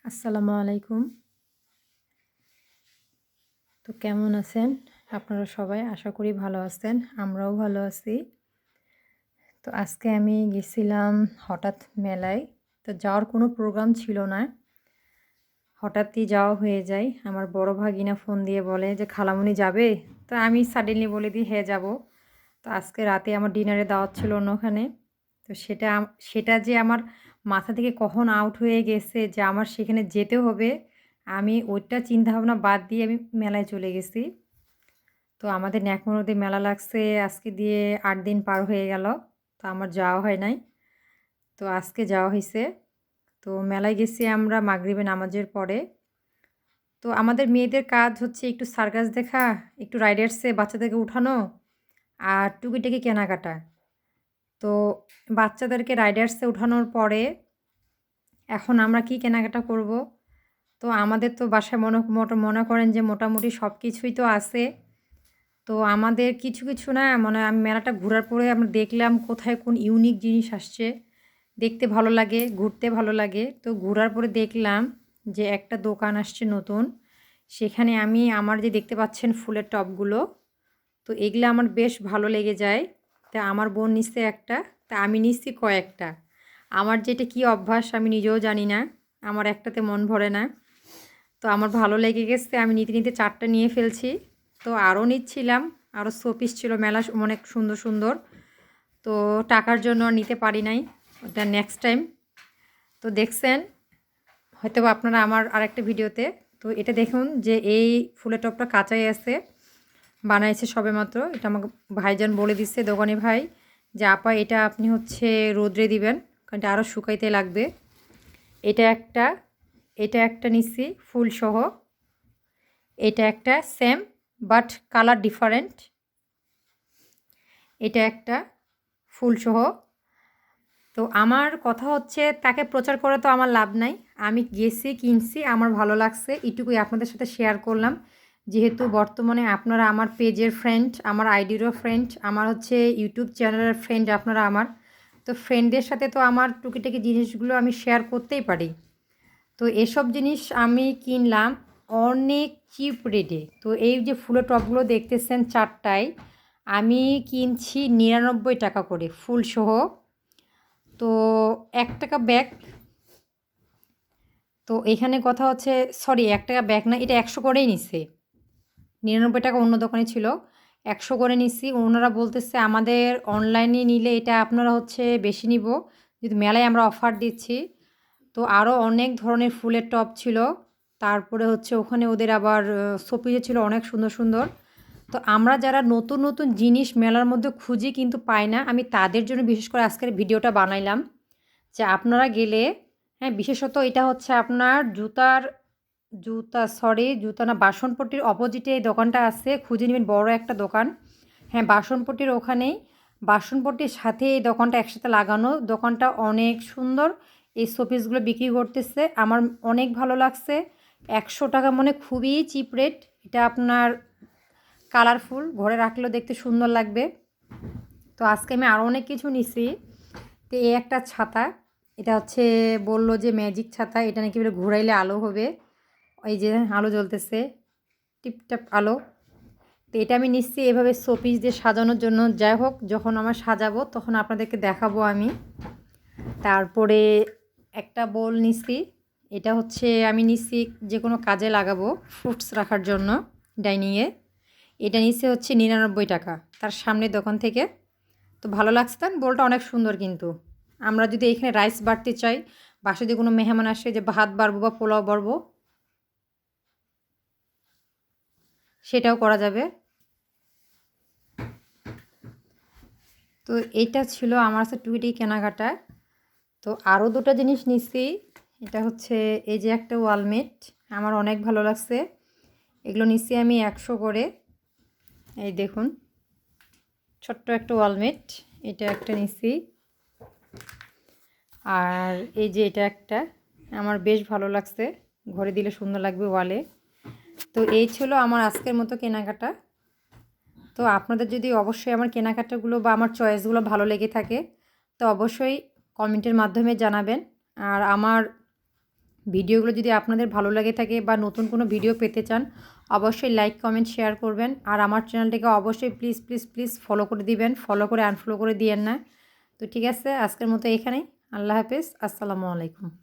আসসালামু আলাইকুম। তো কেমন আছেন আপনারা সবাই? আশা করি ভালো আছেন। আমরাও ভালো আছি। তো আজকে আমি গেছিলাম হঠাৎ মেলায়। তো যাওয়ার কোনো প্রোগ্রাম ছিল না। হঠাৎই যাওয়া হয়ে যায়। আমার বড় ভাগিনা ফোন দিয়ে বলে যে, "খালামণি যাবে?" তো আমি সাডেনলি বলে দিই, "হ্যাঁ, যাবো।" তো আজকে রাতে আমার ডিনারে দাওয়াত ছিল অন্যখানে। তো সেটা যে আমার মাথা থেকে কখন আউট হয়ে গেছে যে আমার সেখানে যেতে হবে, আমি ওইটা চিন্তাভাবনা বাদ দিয়ে আমি মেলায় চলে গেছি। তো আমাদের ন্যাকমরদে মেলা লাগছে আজকে দিয়ে ৮ দিন পার হয়ে গেল। তো আমার যাওয়া হয় নাই। তো আজকে যাওয়া হইছে। তো মেলায় গেছি আমরা মাগরিবে নামাজের পরে। তো আমাদের মেয়েদের কাজ হচ্ছে একটু সার্কাস দেখা, একটু রাইডার্সে বাচ্চাদেরকে উঠানো আর টুকিটাকি কেনাকাটা। তো বাচ্চাদেরকে রাইডার্সে উঠানোর পরে এখন আমরা কি কেনাকাটা করব? তো আমাদের তো বাসায় মনে করেন যে মোটামুটি সব কিছুই তো আছে। তো আমাদের কিছু না মানে আমি মেলাটা ঘোরার পরে আমরা দেখলাম কোথায় কোন ইউনিক জিনিস আসছে। দেখতে ভালো লাগে, ঘুরতে ভালো লাগে। তো ঘোরার পরে দেখলাম যে একটা দোকান আসছে নতুন। সেখানে আমি আমার যে দেখতে পাচ্ছেন ফুলের টবগুলো, তো এগুলা আমার বেশ ভালো লেগে যায়। তা আমার বোন নিচ্ছে একটা, তা আমি নিচ্ছি কয়েকটা। আমার যে এটা কী অভ্যাস আমি নিজেও জানি না। আমার একটাতে মন ভরে না। তো আমার ভালো লেগে গেছে। আমি নিতে ৪ টা নিয়ে ফেলছি। তো আরও নিচ্ছিলাম। আরও শোপিস ছিল মেলা অনেক সুন্দর। তো টাকার জন্য আর নিতে পারি নাই। ওটা নেক্সট টাইম। তো দেখছেন হয়তোবা আপনারা আমার আরেকটা ভিডিওতে। তো এটা দেখুন যে এই ফুলের টবটা কাঁচাই আছে। বানাইছে সবেমাত্র। এটা আমাকে ভাইজান বলে দিচ্ছে দোকানি ভাই যে, "আপা এটা আপনি হচ্ছে রৌদ্রে দিবেন। কারণ এটা আরও শুকাইতে লাগবে।" এটা একটা, এটা একটা নিচ্ছি ফুলসহ। এটা একটা সেম বাট কালার ডিফারেন্ট। এটা একটা ফুলসহ। তো আমার কথা হচ্ছে তাকে প্রচার করে তো আমার লাভ নাই। আমি গেছি, কিনছি, আমার ভালো লাগছে। এটুকুই আপনাদের সাথে শেয়ার করলাম। যেহেতু বর্তমানে আপনারা আমার পেজের ফ্রেন্ড, আমার আইডিরও ফ্রেন্ড, আমার হচ্ছে ইউটিউব চ্যানেলের ফ্রেন্ড আপনারা আমার। তো ফ্রেন্ডদের সাথে তো আমার টুকিটাকি জিনিসগুলো আমি শেয়ার করতেই পারি। তো এসব জিনিস আমি কিনলাম অনেক চিপ রেটে। তো এই যে ফুলের টবগুলো দেখতেছেন ৪ টায় আমি কিনছি ৳৯৯ করে ফুলসহ। তো ৳১ ব্যাগ। তো এখানে কথা হচ্ছে সরি ৳১ ব্যাগ না, এটা ১০০ করেই নিছে। ৳৯৯ অন্য দোকানে ছিল। ১০০ করে নিছি। ওনারা বলতেছে আমাদের অনলাইনে নিলে এটা আপনারা হচ্ছে বেশি নিবো। যেহেতু মেলায় আমরা অফার দিচ্ছি। তো আরও অনেক ধরনের ফুলের টব ছিল। তারপরে হচ্ছে ওখানে ওদের আবার শোপিসও ছিল অনেক সুন্দর। তো আমরা যারা নতুন জিনিস মেলার মধ্যে খুঁজি কিন্তু পাই না, আমি তাদের জন্য বিশেষ করে আজকের ভিডিওটা বানাইলাম। যে আপনারা গেলে হ্যাঁ, বিশেষত এটা হচ্ছে আপনার জুতা না বাসনপট্টির অপোজিটে এই দোকানটা আছে। খুঁজে নিবেন বড় একটা দোকান। হ্যাঁ, বাসনপট্টির ওখানেই। বাসনপট্টির সাথে এই দোকানটা একসাথে লাগানো। দোকানটা অনেক সুন্দর। এই শোপিসগুলো বিক্রি করতেছে। আমার অনেক ভালো লাগছে। ৳১০০ মানে খুবই চিপ রেট। এটা আপনার কালারফুল, ঘরে রাখলেও দেখতে সুন্দর লাগবে। তো আজকে আমি আরও অনেক কিছু নিছি। তো এই একটা ছাতা। এটা হচ্ছে বলল যে ম্যাজিক ছাতা। এটা নাকি বলে ঘুরাইলে আলো হবে। এই যে আলো জ্বলতেছে, টিপটাপ আলো। তো এটা আমি নিচ্ছি এভাবে শোপিস দিয়ে সাজানোর জন্য। যাই হোক, যখন আমার সাজাবো তখন আপনাদেরকে দেখাবো আমি। তারপরে একটা বোল নিচ্ছি। এটা হচ্ছে আমি নিচ্ছি যে কোনো কাজে লাগাবো, ফ্রুটস রাখার জন্য ডাইনিংয়ে। এটা নিচ্ছে হচ্ছে ৳৯৯ তার সামনের দোকান থেকে। তো ভালো লাগছে তো বোলটা অনেক সুন্দর কিন্তু। আমরা যদি এখানে রাইস বাড়তে চাই, বাসায় যদি কোনো মেহমান আসে যে ভাত বাড়বো বা পোলাও বাড়বো, সেটাও করা যাবে। তো এইটা ছিল আমার কাছে টুকিটাকি কেনাকাটা। তো আরও ২ টা জিনিস নিচ্ছি। এটা হচ্ছে এই যে একটা ওয়ালমেট, আমার অনেক ভালো লাগছে। এগুলো নিচ্ছি আমি ১০০ করে। এই দেখুন ছোট্ট একটা ওয়ালমেট, এটা একটা নিচ্ছি। আর এই যে এটা একটা আমার বেশ ভালো লাগছে, ঘরে দিলে সুন্দর লাগবে ওয়ালে। তো এই ছিল আমার আজকের মতো কেনাকাটা। তো আপনাদের যদি অবশ্যই আমার কেনাকাটাগুলো বা আমার চয়েসগুলো ভালো লেগে থাকে তো অবশ্যই কমেন্টের মাধ্যমে জানাবেন। আর আমার ভিডিওগুলো যদি আপনাদের ভালো লাগে থাকে বা নতুন কোনো ভিডিও পেতে চান অবশ্যই লাইক কমেন্ট শেয়ার করবেন। আর আমার চ্যানেলটিকে অবশ্যই প্লিজ প্লিজ প্লিজ ফলো করে দিবেন, ফলো করে আনফলো করে দিয়েন না। তো ঠিক আছে, আজকের মতো এখানেই। আল্লাহ হাফেজ, আসসালামু আলাইকুম।